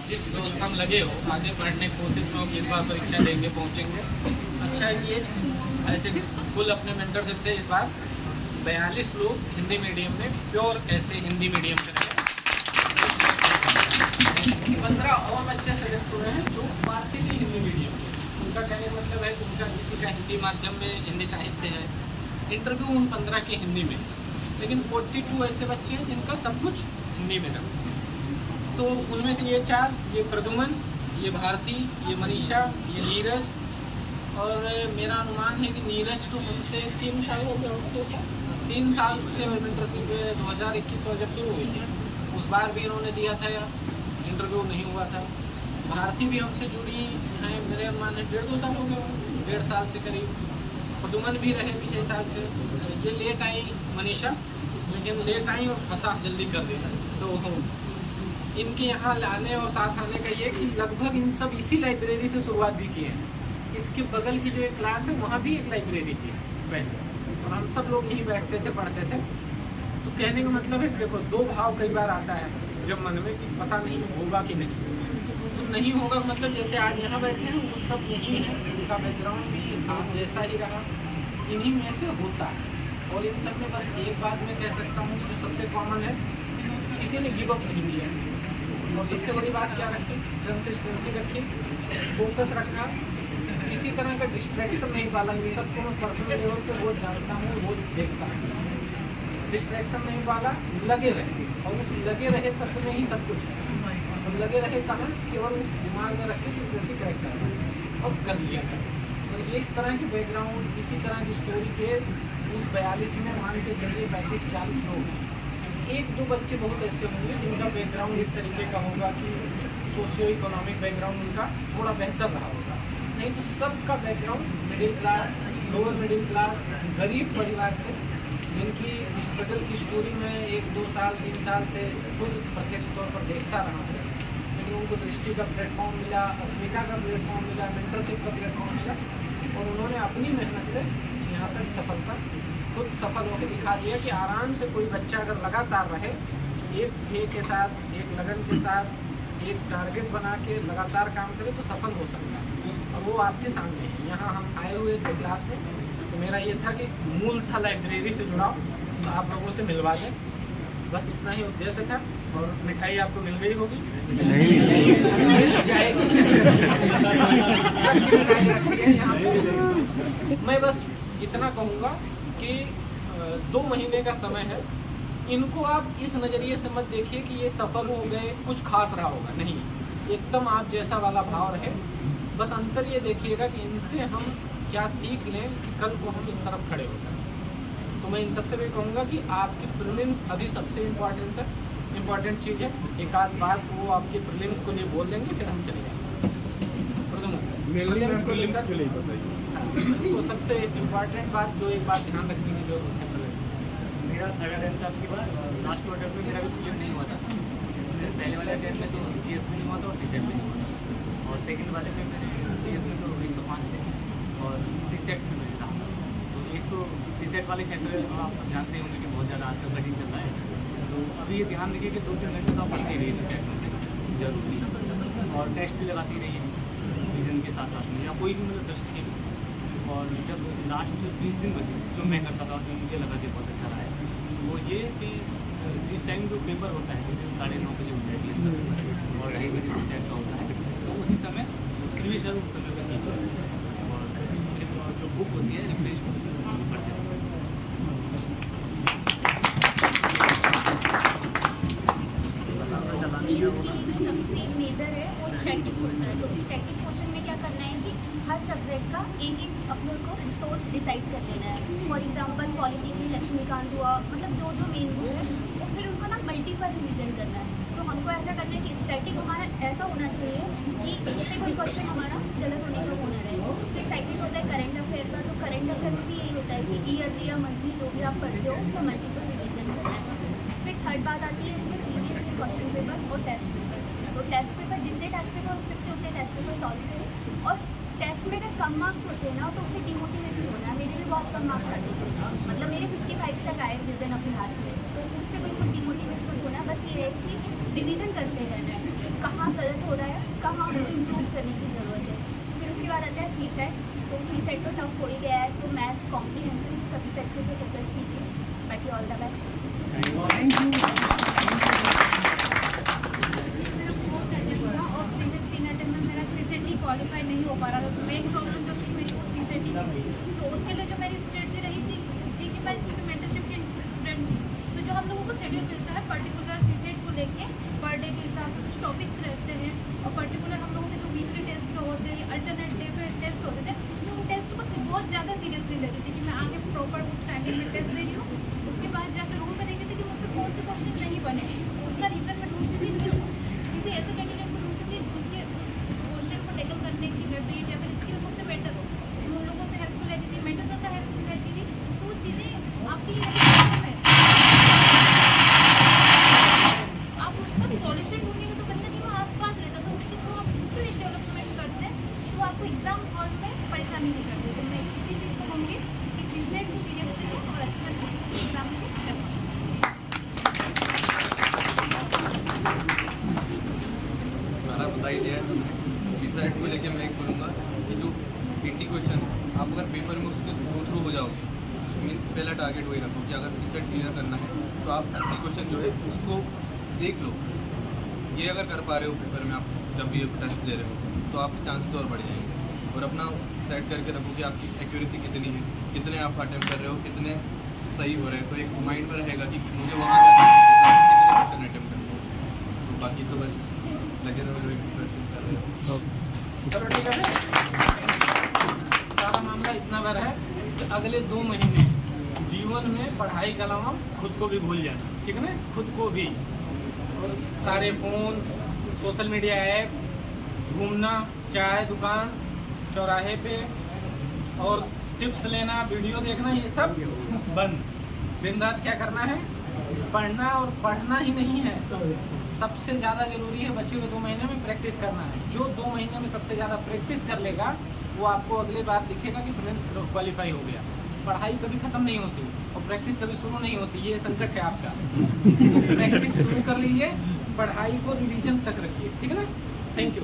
जिस दोस्त हम लगे हो आगे बढ़ने की कोशिश में हो कि इस बार परीक्षा देंगे पहुँचेंगे। अच्छा है कि ये ऐसे कुल अपने मेंटरशिप से इस बार 42 लोग हिंदी मीडियम में प्योर ऐसे हिंदी मीडियम से रहे। 15 और बच्चे सेलेक्ट हुए हैं जो पार्सिली हिंदी मीडियम के। उनका कहने का मतलब है कि उनका किसी का हिंदी माध्यम में हिंदी साहित्य है, इंटरव्यू उन 15 के हिंदी में, लेकिन 42 ऐसे बच्चे हैं जिनका सब कुछ हिंदी में था। तो उनमें से ये 4, ये प्रदुमन, ये भारती, ये मनीषा, ये नीरज, और मेरा अनुमान है कि नीरज तो हमसे 3 साल हो गया, 3 साल से मेंटरशिप 2021 जब शुरू हुई थी उस बार भी इन्होंने दिया था, या इंटरव्यू नहीं हुआ था। भारती भी हमसे जुड़ी हैं, मेरे अनुमान है 1.5-2 साल हो गए, 1.5 साल से करीब। प्रदुमन भी रहे पिछले साल से। ये लेट आई मनीषा, लेकिन लेट आई और फतह जल्दी कर दी। तो इनके यहाँ लाने और साथ आने का ये कि लगभग इन सब इसी लाइब्रेरी से शुरुआत भी की है। इसके बगल की जो एक क्लास है वहाँ भी एक लाइब्रेरी थी पहले, और हम सब लोग यहीं बैठते थे, पढ़ते थे। तो कहने का मतलब है कि देखो 2 भाव कई बार आता है जब मन में कि पता नहीं होगा कि नहीं। तो नहीं होगा मतलब जैसे आज यहाँ बैठे हैं वो सब यही है, उनका बैकग्राउंड भी आप जैसा ही रहा, इन्हीं में से होता है। और इन सब में बस एक बात मैं कह सकता हूँ कि जो सबसे कॉमन है, किसी ने गिव अप नहीं किया। और सबसे बड़ी बात क्या रखी, कंसिस्टेंसी रखी, फोकस रखा, किसी तरह का डिस्ट्रैक्शन नहीं पाला। इन सबको मैं पर्सनल लेवल पे रोज जानता हूँ, रोज देखता हूँ। डिस्ट्रैक्शन नहीं पाला, लगे रहे, और उस लगे रहे सब में ही सब कुछ है। और लगे रहे कहाँ, केवल उस दिमाग में रखे कि कैसे कैरेक्टर है और कर लिया था। और ये इस तरह के बैकग्राउंड, इसी तरह की स्टोरी के उस 42 में मान के चलिए 35-40 लोग हैं। 1-2 बच्चे बहुत ऐसे होंगे जिनका बैकग्राउंड इस तरीके का होगा कि सोशियो इकोनॉमिक बैकग्राउंड उनका थोड़ा बेहतर रहा होगा, नहीं तो सबका background middle class, lower middle class, गरीब परिवार से, जिनकी स्ट्रगल की स्टोरी में 1-2 साल 3 साल से खुद प्रत्यक्ष तौर पर देखता रहा हूँ। लेकिन उनको दृष्टि का प्लेटफॉर्म मिला, अस्मिता का प्लेटफॉर्म मिला, मेंटरशिप का प्लेटफॉर्म मिला, और उन्होंने अपनी मेहनत से यहाँ तक सफलता खुद सफल होकर दिखा दिया कि आराम से कोई बच्चा अगर लगातार रहे, एक ध्येय के साथ, एक लगन के साथ, एक टारगेट बना के लगातार काम करे तो सफल हो सकता है। और वो आपके सामने है। यहाँ हम आए हुए थे क्लास में, तो मेरा ये था कि मूल था लाइब्रेरी से जुड़ाव, तो आप लोगों से मिलवा दें, बस इतना ही उद्देश्य था। और मिठाई आपको मिल गई होगी, मिल जाएगी, सबकी मिठाई रखी है यहाँ पे। मैं बस इतना कहूँगा कि 2 महीने का समय है, इनको आप इस नज़रिए से मत देखिए कि ये सफल हो गए, कुछ खास रहा होगा, नहीं, एकदम आप जैसा वाला भाव रहे। बस अंतर ये देखिएगा कि इनसे हम क्या सीख लें कि कल को हम इस तरफ खड़े हो सकें। तो मैं इन सबसे भी कहूँगा कि आपकी प्रीलिम्स अभी सबसे इम्पोर्टेंट चीज़ है। एक आध बार वो आपके प्रीलिम्स को लिए बोल देंगे, फिर हम चले जाएंगे प्रीलिम्स को लेकर। तो सबसे इम्पोर्टेंट बात, जो एक बात ध्यान रखने की जरूरत है, मेरा 3rd अटेम्प्ट था आपकी बार, लास्ट अटेम्प्ट में मेरा भी क्लियर नहीं हुआ था। इसमें पहले वाले अटेम्प्ट में तो जीएस में नहीं हुआ था और सीसेट में नहीं हुआ था, और सेकंड वाले में मेरे जीएस में तो 105 थे और सीसेट में मेरे था। तो एक तो सीसेट वाले क्षेत्र आप जानते होंगे कि बहुत ज़्यादा आजकल कठिन चल रहा है। तो अभी ये ध्यान रखिए कि 2-3 घंटे तो आप पढ़ते रहिए सीसेट में जरूरी, और टेस्ट भी लगाती रहिए रीजन के साथ साथ में, या कोई भी मतलब दृष्टि के। और जब लास्ट 20 दिन बचे जो मैं करता था और जो मुझे लगा कि बहुत अच्छा रहा है, वो ये कि जिस टाइम जो पेपर होता है, जैसे 9:30 बजे होता है जीएस का पेपर और 2:30 बजे सीसेट का होता है, तो उसी समय प्रीवियस ईयर समय पर कीजिए, और जो बुक होती है रिफ्रेश पढ़ते हैं। सबसे मेजर है वो स्टैटिक होता है। तो स्टैटिक पोर्शन में क्या करना है कि हर सब्जेक्ट का एक अपने को रिसोर्स डिसाइड कर लेना है। फॉर एग्जांपल पॉलिटी में लक्ष्मीकांत हुआ, मतलब जो मेन बुक है वो फिर उनको ना मल्टीपल रिविजन करना है। तो हमको ऐसा करना है कि स्टैटिक हमारा ऐसा होना चाहिए कि जैसे कोई क्वेश्चन हमारा गलत होने का होना रहे। फिर सेकंड होता है करंट अफेयर का, तो करंट अफेयर में भी यही होता है कि ईयरली या मंथली जो भी आप पढ़ते हो उसका मल्टीपल रिविजन करना है। फिर थर्ड बात आती है इसमें प्रीवियस ईयर क्वेश्चन पेपर और टेस्ट पेपर। तो टेस्ट पेपर जितने टेस्ट पेपर हो सकते उतने टेस्ट पेपर सॉल्व करें, और टेस्ट में अगर कम मार्क्स होते हैं ना तो उससे डिमोटिवेट नहीं होना है। मेरे भी बहुत कम मार्क्स आते थे, मतलब मेरे 55 तक आए विजन अभ्यास में, तो उससे बिल्कुल डिमोटिवेट नहीं होना। बस ये है कि रिवीजन करते रहना है, कहाँ गलत हो रहा है, कहाँ हमको इम्प्रूव करने की ज़रूरत है। फिर उसके बाद आता है सी सेट। तो सी सेट तो टफ हो ही गया है, तो मैथ कॉम्प्रीहेंसिव सभी पे अच्छे से फोकस कीजिए। बाकी ऑल द बेस्ट। और प्रीवियस 3 अटेम्प्ट में मेरा सीसेट क्वालिफाई नहीं हो पा रहा था, तो मेन प्रॉब्लम जो थी मेरी वो सीसेट ही थी। तो उसके लिए जो मेरी स्ट्रेटजी रही थी कि मैं चूँकि मेंटरशिप के स्टूडेंट थी, तो जो हम लोगों को शेड्यूल मिलता है पर्टिकुलर सीसेट को लेके पर डे के हिसाब से कुछ टॉपिक्स रहते हैं, और पर्टिकुलर हम लोगों के जो वीकली टेस्ट होते हैं या अल्टरनेट डे पे टेस्ट होते थे, मैं उन टेस्ट को बहुत ज़्यादा सीरियसली लेती थी कि मैं आगे प्रॉपर उस टाइमिंग में टेस्ट दे रही हूँ। उसके बाद जाकर रूम में देखती थी कि मुझसे कौन से क्वेश्चन नहीं बने, उसका रीज़न मैं ढूंढती थी, किसी ऐसे कैंडिडेट को ढूंढती थी जिसके क्वेश्चन को टैकल करने की हैबिट या फिर स्किल मुझसे बेटर हो, मैं उन लोगों से हेल्प लेती थी, मेंटर सबका हेल्प लेती थी। तो वो चीज़ें आपकी आप उसका सॉल्यूशन ढूंढेंगे तो कहीं ना कहीं वो आसपास रहता, तो उसके थ्रू आप उसको एक डेवलपमेंट करते हैं तो आपको एग्जाम हॉल में परेशानी नहीं करती। तो मैं इसी चीज़ को कहूँगी कि सीसेट को सीरियसली लो और अच्छे से एग्जाम में सारा बता ही दिया है। सीसेट को लेके मैं एक बोलूँगा कि जो 80 क्वेश्चन आप अगर पेपर में उसके गो थ्रू हो जाओगे, मीन पहला टारगेट वही रखो कि अगर सीसेट क्लियर करना है तो आप 80 क्वेश्चन जो है उसको देख लो। ये अगर कर पा रहे हो पेपर में आप जब भी टेस्ट दे रहे हो तो आपके चांसेस और बढ़ जाएंगे। और अपना सेट करके रखो कि आपकी एक्यूरेसी कितनी है, कितने आप अटेम्प्ट कर रहे हो, कितने सही हो रहे हैं। तो एक माइंड में रहेगा कि मुझे वहाँ जाकर कितने क्वेश्चन अटेम्प्ट करना है। तो बाकी तो बस लगे रहो जो प्रिपरेशन कर रहे हो। चलो ठीक है। सारा मामला इतना बड़ा है कि अगले 2 महीने जीवन में पढ़ाई के अलावा खुद को भी भूल जाना, ठीक है ना, खुद को भी। और सारे फ़ोन, सोशल मीडिया ऐप, घूमना, चाय दुकान, चौराहे पे और टिप्स लेना, वीडियो देखना, ये सब बंद। दिन रात क्या करना है, पढ़ना। और पढ़ना ही नहीं है, सबसे ज़्यादा ज़रूरी है बचे हुए 2 महीने में प्रैक्टिस करना है। जो 2 महीने में सबसे ज़्यादा प्रैक्टिस कर लेगा वो आपको अगले बार दिखेगा कि प्रीलिम्स क्वालिफाई हो गया। पढ़ाई कभी ख़त्म नहीं होती और प्रैक्टिस कभी शुरू नहीं होती, ये संकट है आपका। तो प्रैक्टिस शुरू कर लीजिए, पढ़ाई को रिवीजन तक रखिए, ठीक है ना। Thank you.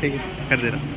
ठीक है, कर दे रहा हूँ।